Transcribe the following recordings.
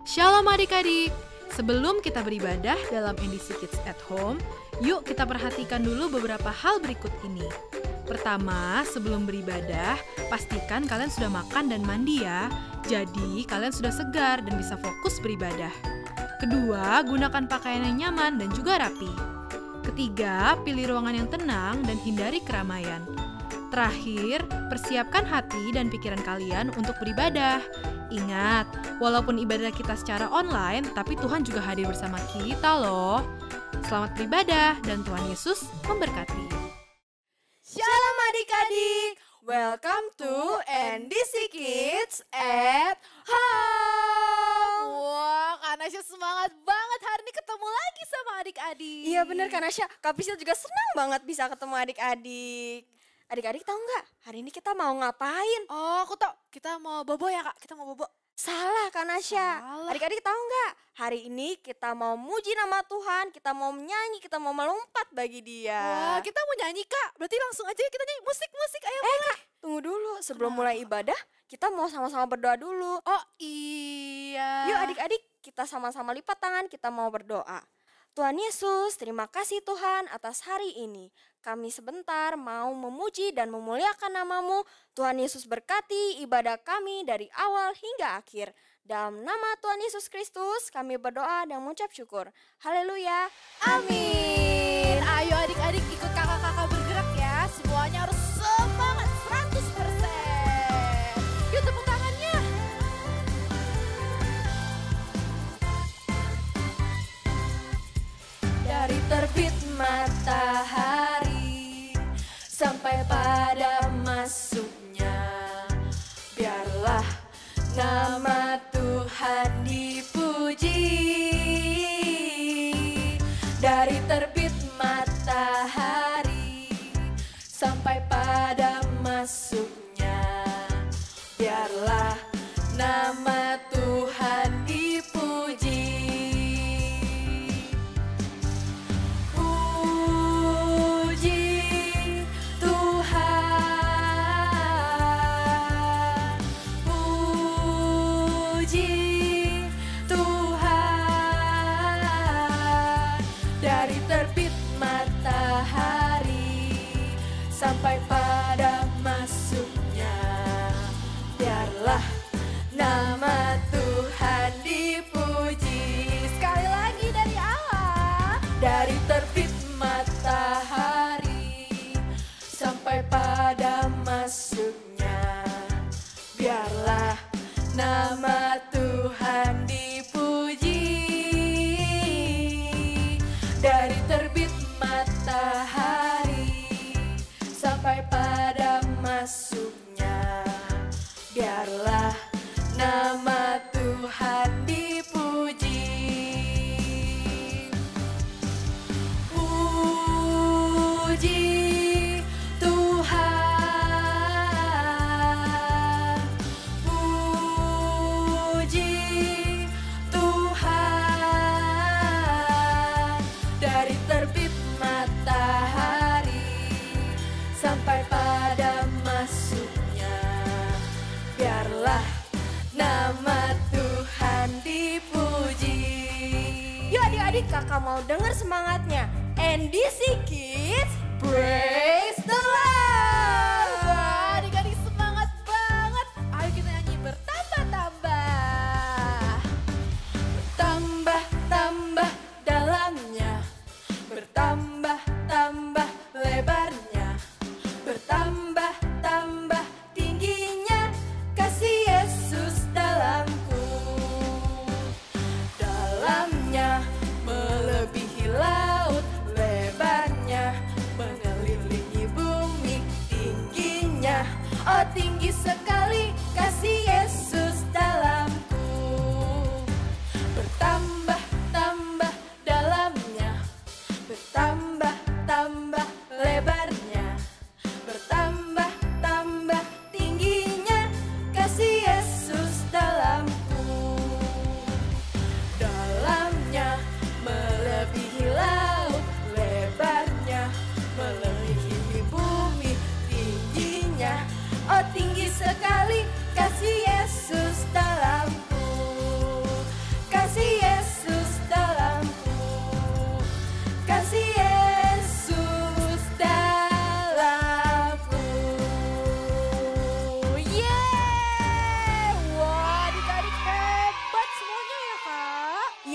Shalom adik-adik, sebelum kita beribadah dalam NDC Kids at Home, yuk kita perhatikan dulu beberapa hal berikut ini. Pertama, sebelum beribadah, pastikan kalian sudah makan dan mandi ya. Jadi, kalian sudah segar dan bisa fokus beribadah. Kedua, gunakan pakaian yang nyaman dan juga rapi. Ketiga, pilih ruangan yang tenang dan hindari keramaian. Terakhir, persiapkan hati dan pikiran kalian untuk beribadah. Ingat, walaupun ibadah kita secara online, tapi Tuhan juga hadir bersama kita loh. Selamat beribadah dan Tuhan Yesus memberkati. Shalom adik-adik, welcome to NDC Kids at Home. Wah, Kak Nasya semangat banget hari ini ketemu lagi sama adik-adik. Iya bener Kak Nasya, Kak Pisil juga senang banget bisa ketemu adik-adik. Adik-adik tahu nggak hari ini kita mau ngapain? Oh, aku tahu. Kita mau bobo ya, Kak? Kita mau bobo. Salah Kak Nasya. Salah. Adik-adik tahu nggak? Hari ini kita mau muji nama Tuhan, kita mau menyanyi, kita mau melompat bagi Dia. Wah, kita mau nyanyi, Kak. Berarti langsung aja kita nyanyi musik, ayo mulai. Kak, tunggu dulu. Sebelum mulai ibadah, kita mau sama-sama berdoa dulu. Oh, iya. Yuk adik-adik, kita sama-sama lipat tangan, kita mau berdoa. Tuhan Yesus, terima kasih Tuhan atas hari ini. Kami sebentar mau memuji dan memuliakan nama-Mu. Tuhan Yesus berkati ibadah kami dari awal hingga akhir. Dalam nama Tuhan Yesus Kristus kami berdoa dan mengucap syukur. Haleluya. Amin. Ayo adik-adik ikut kakak-kakak bergerak ya. Semuanya harus semangat 100%. Yuk tepuk tangannya. Dari terbit matahari sampai pada masuknya, biarlah nama Tuhan dipuji. Dari terbit matahari sampai pada masuknya, biarlah nama Tuhan dipuji. Puji Tuhan, puji Tuhan. Dari terbit matahari sampai pada masuknya, biarlah nama Tuhan dipuji. Sekali lagi dari awal. Dari terbit matahari sampai pada masuknya, biarlah nama Tuhan dipuji. Dari terbit matahari sampai pada masuknya, biarlah nama Tuhan dipuji. Puji Tuhan, puji Tuhan. Dari terbit matahari sampai pada masuknya, biarlah nama Tuhan dipuji. Yuk adik-adik, kakak mau dengar semangatnya. NDC Kids, praise the Lord. Wah, adik-adik semangat banget. Ayo kita nyanyi bertambah-tambah. Bertambah-tambah dalamnya, bertambah-tambah lebarnya, bertambah-tambah tingginya kasih Yesus dalamku. Dalamnya melebihi laut, lebarnya mengelilingi bumi.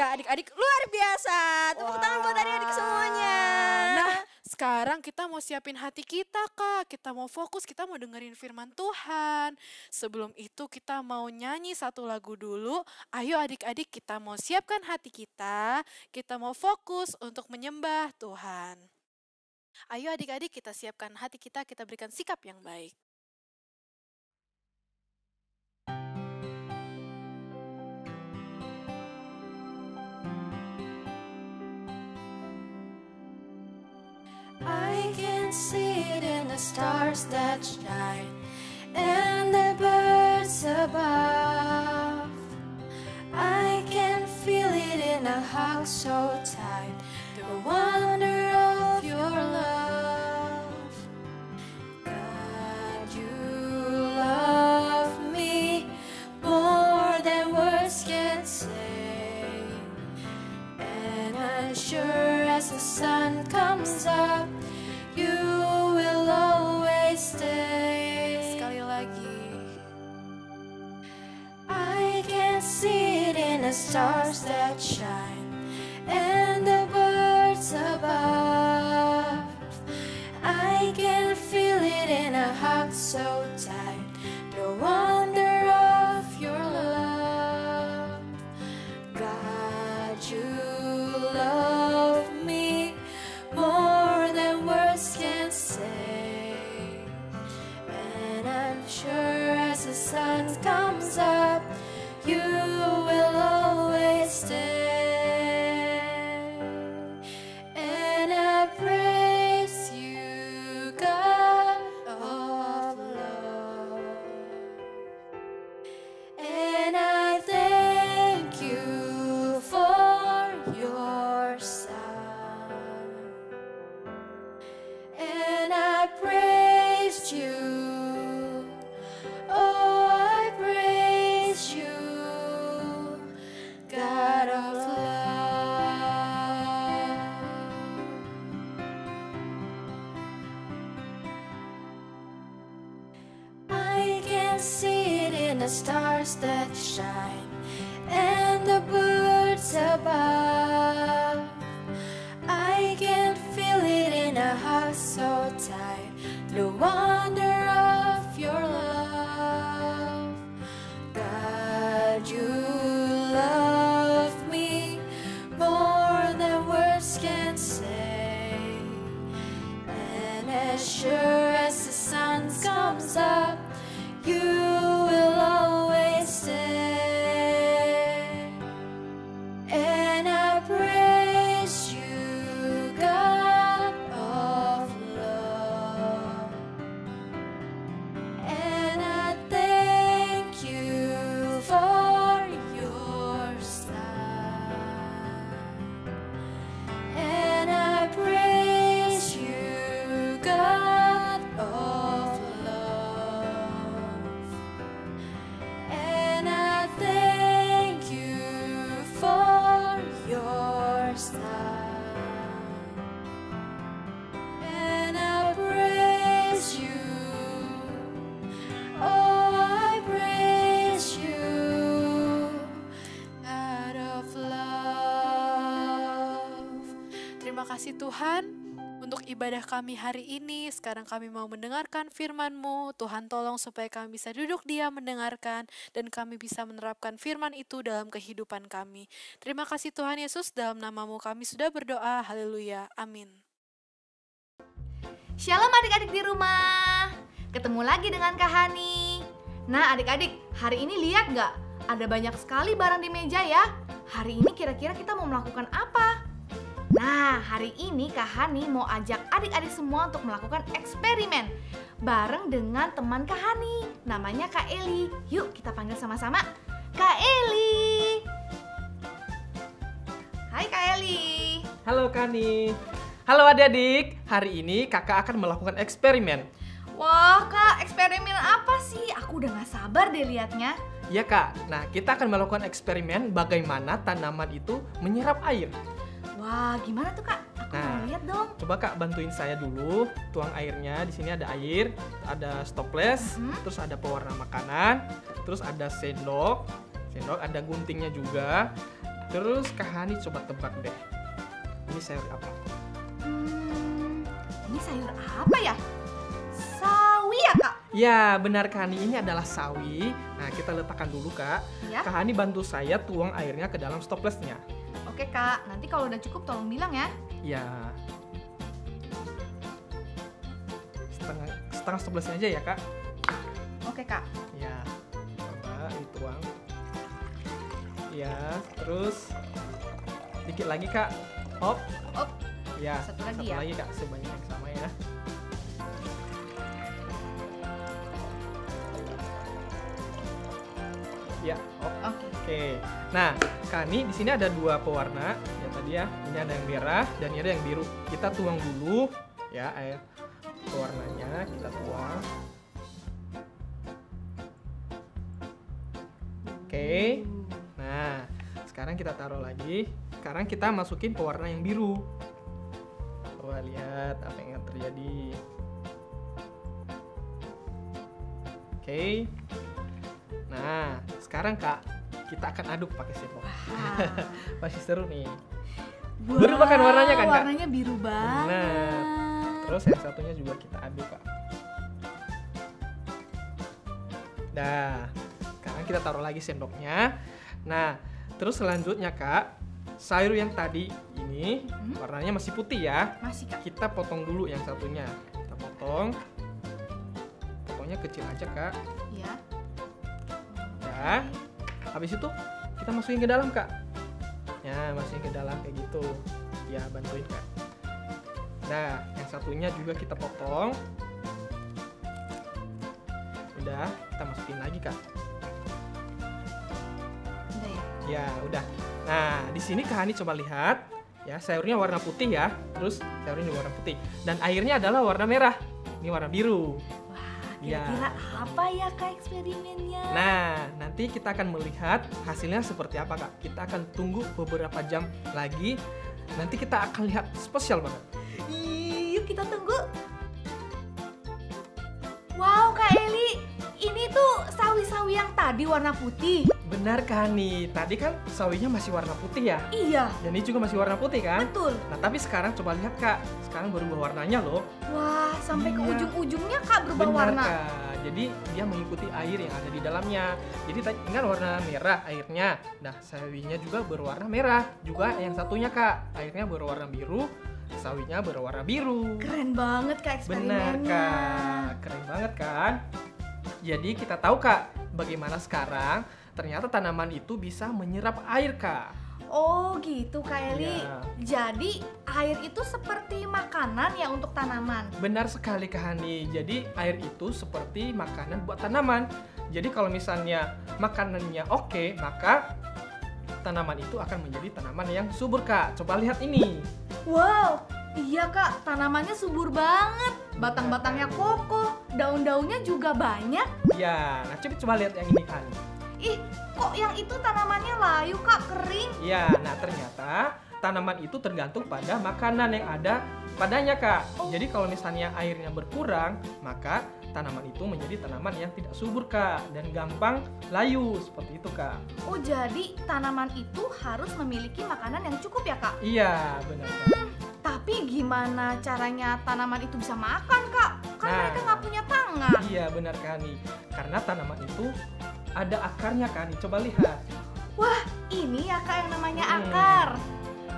Iya, adik-adik luar biasa. Tepuk tangan buat adik-adik semuanya. Nah, sekarang kita mau siapin hati kita, Kak. Kita mau fokus, kita mau dengerin firman Tuhan. Sebelum itu kita mau nyanyi satu lagu dulu. Ayo adik-adik kita mau siapkan hati kita. Kita mau fokus untuk menyembah Tuhan. Ayo adik-adik kita siapkan hati kita berikan sikap yang baik. I can see it in the stars that shine and the birds above. I can feel it in a hug so tight, the wonder of your love. God, you love me more than words can say, and I'm sure as the sun comes up, you will always stay. Sekali lagi. I can see it in the stars that shine and the birds above. I can feel it in a hug so tight, the wonder of your love. God, you love me more than words can say, and I'm sure as the sun comes up, you will always stay. And I praise you, God of love, and I thank you for your Son, and I praise you. Oh, I praise you, God of love. I can see it in the stars that shine and the birds above. I can feel it in a heart so tight, the wonder of your love. God, you love me more than words can say, and as sure as the sun comes up, you will always stay. And I praise you, God of love, and I thank you for your Son, and I praise you, God of love, and I thank you for your Son, and I praise you. Oh, I praise you, God of love. Terima kasih Tuhan untuk ibadah kami hari ini. Sekarang kami mau mendengarkan firman-Mu. Tuhan tolong supaya kami bisa duduk diam mendengarkan dan kami bisa menerapkan firman itu dalam kehidupan kami. Terima kasih Tuhan Yesus, dalam nama-Mu kami sudah berdoa. Haleluya. Amin. Shalom adik-adik di rumah. Ketemu lagi dengan Kak Hani. Nah adik-adik, hari ini lihat nggak? Ada banyak sekali barang di meja ya. Hari ini kira-kira kita mau melakukan apa? Nah, hari ini Kak Hani mau ajak adik-adik semua untuk melakukan eksperimen bareng dengan teman Kak Hani. Namanya Kak Eli. Yuk kita panggil sama-sama. Kak Eli. Hai Kak Eli. Halo Kani. Halo adik-adik. Hari ini kakak akan melakukan eksperimen. Wah Kak, eksperimen apa sih? Aku udah gak sabar deh liatnya. Ya kak, nah kita akan melakukan eksperimen bagaimana tanaman itu menyerap air. Wah, gimana tuh Kak? Aku mau lihat dong. Coba kak bantuin saya dulu, tuang airnya. Di sini ada air, ada stoples, terus ada pewarna makanan, terus ada sendok, ada guntingnya juga. Terus Kak Hani coba tebak deh. Ini sayur apa? Ini sayur apa ya? Sawi ya Kak? Ya, benar Kak Hani, ini adalah sawi. Nah, kita letakkan dulu Kak. Ya. Kak Hani bantu saya tuang airnya ke dalam stoplessnya. Oke Kak, nanti kalau udah cukup tolong bilang ya. Ya. Setengah stoplessnya aja ya Kak. Oke Kak. Ya, coba dituang. Ya, terus dikit lagi Kak. Hop. Op. Ya, Satu lagi ya? Kak, sebanyak yang sama ya. Ya, hop. Oke. Nah, Kak Hani di sini ada 2 pewarna ya tadi ya. Ini ada yang merah dan ini ada yang biru. Kita tuang dulu ya air pewarnanya, kita tuang. Oke. Nah, sekarang kita taruh lagi. Sekarang kita masukin pewarna yang biru. Coba lihat apa yang akan terjadi. Oke. Nah, sekarang Kak, kita akan aduk pakai sendok. Masih seru nih. Berubah kan warnanya kan, Kak? Warnanya biru banget. Benar. Terus yang satunya juga kita aduk, Kak. Nah, sekarang kita taruh lagi sendoknya. Nah, terus selanjutnya Kak, sayur yang tadi ini warnanya masih putih ya. Masih Kak. Kita potong dulu yang satunya. Kita potong. Potongnya kecil aja Kak. Ya. Ya. Habis itu kita masukin ke dalam Kak. Ya, masukin ke dalam kayak gitu. Ya, bantuin Kak. Nah, yang satunya juga kita potong. Udah, kita masukin lagi Kak. Udah ya. Ya, udah. Nah, di sini Kak Hani coba lihat. Ya, sayurnya warna putih ya. Terus sayurnya juga warna putih. Dan airnya adalah warna merah. Ini warna biru. Kira-kira apa ya Kak eksperimennya? Nah, nanti kita akan melihat hasilnya seperti apa Kak. Kita akan tunggu beberapa jam lagi. Nanti kita akan lihat spesial banget. Yuk kita tunggu. Wow Kak Eli, ini tuh sawi-sawi yang tadi warna putih. Benar Kak Hani, tadi kan sawinya masih warna putih ya. Iya. Dan ini juga masih warna putih kan. Betul. Nah, tapi sekarang coba lihat Kak. Sekarang berubah warnanya loh. Wah, sampai ke Iya. ujung-ujungnya Kak berubah Benar warna. Kak. Jadi dia mengikuti air yang ada di dalamnya. Jadi tadi kan warna merah airnya. Nah, sawinya juga berwarna merah. Juga yang satunya Kak, airnya berwarna biru, sawinya berwarna biru. Keren banget Kak eksperimennya. Benar Kak, keren banget kan? Jadi kita tahu Kak, bagaimana sekarang ternyata tanaman itu bisa menyerap air Kak. Oh gitu Kak Eli. Iya. Jadi air itu seperti makanan ya untuk tanaman. Benar sekali Kak Hani. Jadi air itu seperti makanan buat tanaman. Jadi kalau misalnya makanannya oke, maka tanaman itu akan menjadi tanaman yang subur Kak. Coba lihat ini. Wow, iya Kak, tanamannya subur banget. Batang-batangnya kokoh, daun-daunnya juga banyak. Ya, nah coba lihat yang ini kan. Ih, kok yang itu tanamannya layu Kak, kering? Ya, nah ternyata tanaman itu tergantung pada makanan yang ada padanya Kak. Oh. Jadi kalau misalnya airnya berkurang, maka tanaman itu menjadi tanaman yang tidak subur Kak dan gampang layu seperti itu Kak. Oh, jadi tanaman itu harus memiliki makanan yang cukup ya Kak? Iya, benar Kak. Tapi gimana caranya tanaman itu bisa makan Kak? Kan Nah. mereka nggak punya tangan. Iya, benar Kak Hani. Karena tanaman itu ada akarnya Kak Hani. Coba lihat. Wah, ini ya Kak yang namanya Hmm. akar.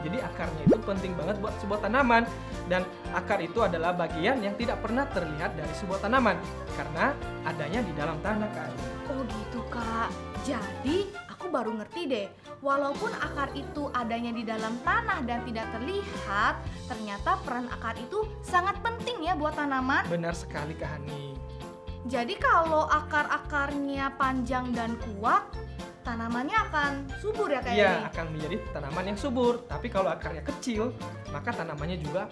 Jadi akarnya itu penting banget buat sebuah tanaman. Dan akar itu adalah bagian yang tidak pernah terlihat dari sebuah tanaman karena adanya di dalam tanah Kak Hani. Oh gitu Kak. Jadi aku baru ngerti deh. Walaupun akar itu adanya di dalam tanah dan tidak terlihat, ternyata peran akar itu sangat penting ya buat tanaman. Benar sekali Kak Hani. Jadi kalau akar-akarnya panjang dan kuat, tanamannya akan subur ya Kak Eli? Iya, akan menjadi tanaman yang subur. Tapi kalau akarnya kecil, maka tanamannya juga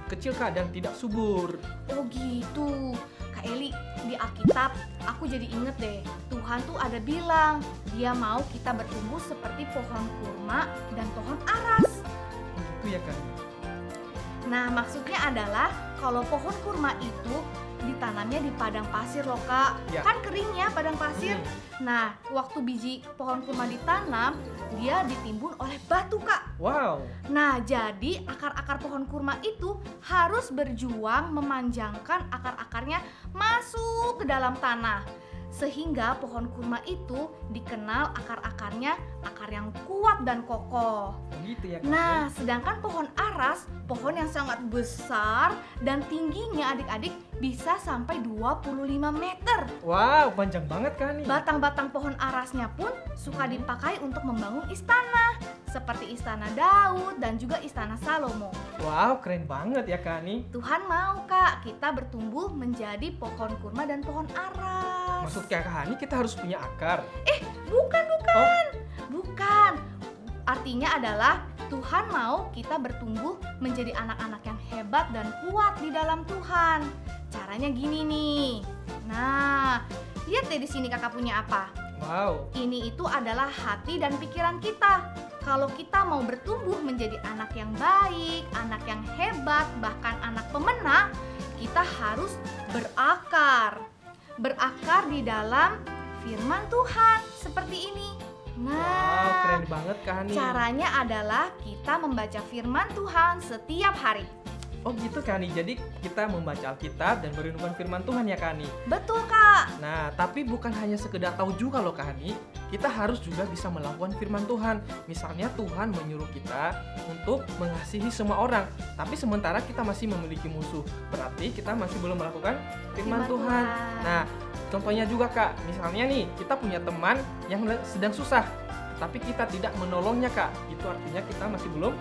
kecil Kak dan tidak subur. Oh gitu. Kak Eli, di Alkitab aku jadi inget deh, Tuhan tuh ada bilang dia mau kita bertumbuh seperti pohon kurma dan pohon aras. Gitu ya Kak. Nah maksudnya adalah kalau pohon kurma itu ditanamnya di padang pasir loh Kak. Ya. Kan kering ya padang pasir. Hmm. Nah waktu biji pohon kurma ditanam, dia ditimbun oleh batu, Kak. Wow. Nah, jadi akar-akar pohon kurma itu harus berjuang memanjangkan akar-akarnya masuk ke dalam tanah. Sehingga pohon kurma itu dikenal akar-akarnya akar yang kuat dan kokoh. Gitu ya, Kak. Nah, sedangkan pohon aras, pohon yang sangat besar dan tingginya adik-adik bisa sampai 25 meter. Wow, panjang banget kan nih. Batang-batang pohon arasnya pun suka dipakai untuk membangun istana, seperti istana Daud dan juga istana Salomo. Wow, keren banget ya, Kak nih. Tuhan mau, Kak, kita bertumbuh menjadi pohon kurma dan pohon aras. Maksud Kak Hani kita harus punya akar. Bukan. Oh, Bukan. Artinya adalah Tuhan mau kita bertumbuh menjadi anak-anak yang hebat dan kuat di dalam Tuhan. Caranya gini nih. Nah, lihat deh di sini kakak punya apa? wow. Ini itu adalah hati dan pikiran kita. Kalau kita mau bertumbuh menjadi anak yang baik, anak yang hebat, bahkan anak pemenang, kita harus berakar. Berakar di dalam firman Tuhan seperti ini. Wow, Nah, keren banget Kak Hani. caranya adalah kita membaca firman Tuhan setiap hari. Oh gitu Kak Hani. Jadi kita membaca Alkitab dan merenungkan firman Tuhan ya Kak Hani. Betul, Kak. Nah, tapi bukan hanya sekedar tahu juga loh Kak Hani. Kita harus juga bisa melakukan firman Tuhan. Misalnya Tuhan menyuruh kita untuk mengasihi semua orang, tapi sementara kita masih memiliki musuh. Berarti kita masih belum melakukan firman Tuhan. Nah, contohnya juga Kak, misalnya nih kita punya teman yang sedang susah, tapi kita tidak menolongnya Kak. Itu artinya kita masih belum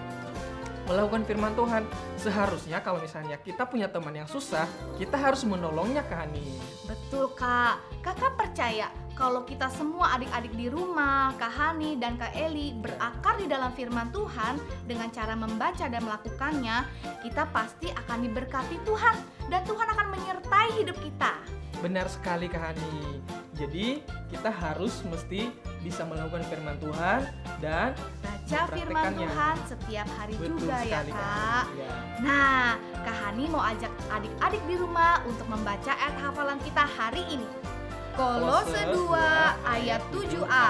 melakukan firman Tuhan. Seharusnya kalau misalnya kita punya teman yang susah, kita harus menolongnya Kak Hani. Betul, Kak. Kakak percaya kalau kita semua adik-adik di rumah, Kak Hani dan Kak Eli berakar di dalam firman Tuhan dengan cara membaca dan melakukannya, kita pasti akan diberkati Tuhan dan Tuhan akan menyertai hidup kita. Benar sekali Kak Hani. Jadi kita harus mesti bisa melakukan firman Tuhan dan Baca firman mempraktekannya. Tuhan setiap hari Betul juga ya, sekali, Kak. Ya. Nah, Kak Hani mau ajak adik-adik di rumah untuk membaca ayat hafalan kita hari ini. Kolose 2 ayat 7a.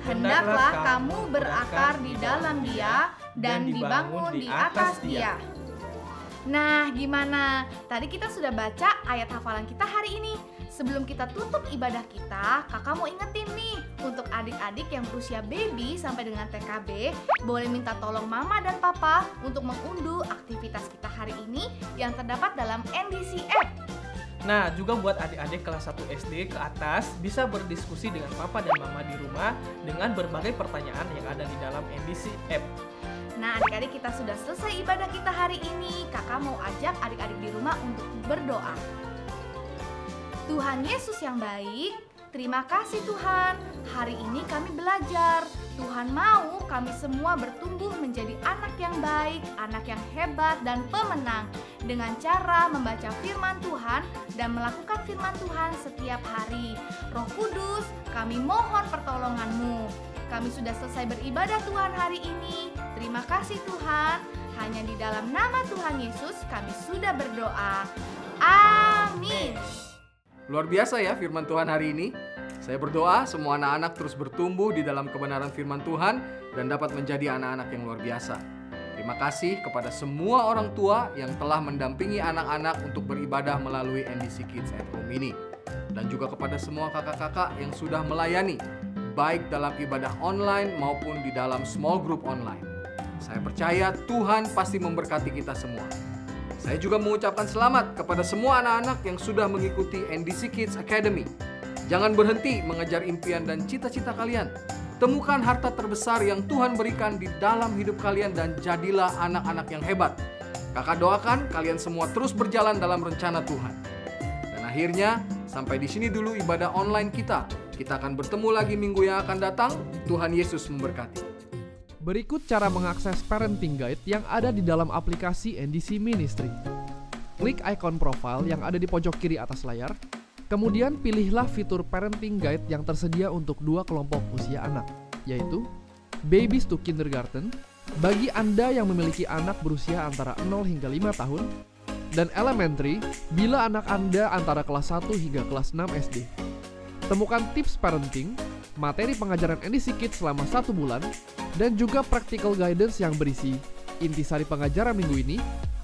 Hendaklah kamu berakar di dalam Dia dan dibangun di atas Dia. Nah, gimana? Tadi kita sudah baca ayat hafalan kita hari ini. Sebelum kita tutup ibadah kita, kakak mau ingetin nih, untuk adik-adik yang berusia baby sampai dengan TKB, boleh minta tolong mama dan papa untuk mengunduh aktivitas kita hari ini yang terdapat dalam NDC App. Nah, juga buat adik-adik kelas 1 SD ke atas bisa berdiskusi dengan papa dan mama di rumah dengan berbagai pertanyaan yang ada di dalam NDC App. Nah, adik-adik, kita sudah selesai ibadah kita hari ini. Kakak mau ajak adik-adik di rumah untuk berdoa. Tuhan Yesus yang baik, terima kasih Tuhan. Hari ini kami belajar. Tuhan mau kami semua bertumbuh menjadi anak yang baik, anak yang hebat dan pemenang dengan cara membaca firman Tuhan dan melakukan firman Tuhan setiap hari. Roh Kudus, kami mohon pertolongan-Mu. Kami sudah selesai beribadah Tuhan hari ini. Terima kasih Tuhan. Hanya di dalam nama Tuhan Yesus kami sudah berdoa. Amin. Luar biasa ya firman Tuhan hari ini. Saya berdoa semua anak-anak terus bertumbuh di dalam kebenaran firman Tuhan dan dapat menjadi anak-anak yang luar biasa. Terima kasih kepada semua orang tua yang telah mendampingi anak-anak untuk beribadah melalui NDC Kids at Home ini. Dan juga kepada semua kakak-kakak yang sudah melayani, baik dalam ibadah online maupun di dalam small group online. Saya percaya Tuhan pasti memberkati kita semua. Saya juga mengucapkan selamat kepada semua anak-anak yang sudah mengikuti NDC Kids Academy. Jangan berhenti mengejar impian dan cita-cita kalian. Temukan harta terbesar yang Tuhan berikan di dalam hidup kalian dan jadilah anak-anak yang hebat. Kakak doakan kalian semua terus berjalan dalam rencana Tuhan. Dan akhirnya, sampai di sini dulu ibadah online kita. Kita akan bertemu lagi minggu yang akan datang. Tuhan Yesus memberkati. Berikut cara mengakses Parenting Guide yang ada di dalam aplikasi NDC Ministry. Klik ikon profile yang ada di pojok kiri atas layar, kemudian pilihlah fitur Parenting Guide yang tersedia untuk dua kelompok usia anak, yaitu Babies to Kindergarten, bagi Anda yang memiliki anak berusia antara 0 hingga 5 tahun, dan Elementary, bila anak Anda antara kelas 1 hingga kelas 6 SD. Temukan tips parenting, materi pengajaran NDC Kids selama 1 bulan, dan juga practical guidance yang berisi intisari pengajaran minggu ini,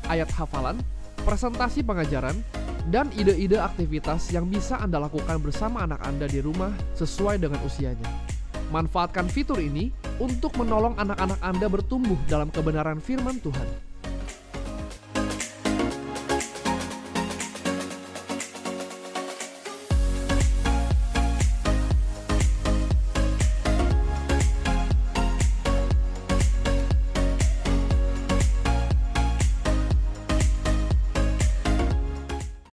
ayat hafalan, presentasi pengajaran, dan ide-ide aktivitas yang bisa Anda lakukan bersama anak Anda di rumah sesuai dengan usianya. Manfaatkan fitur ini untuk menolong anak-anak Anda bertumbuh dalam kebenaran firman Tuhan.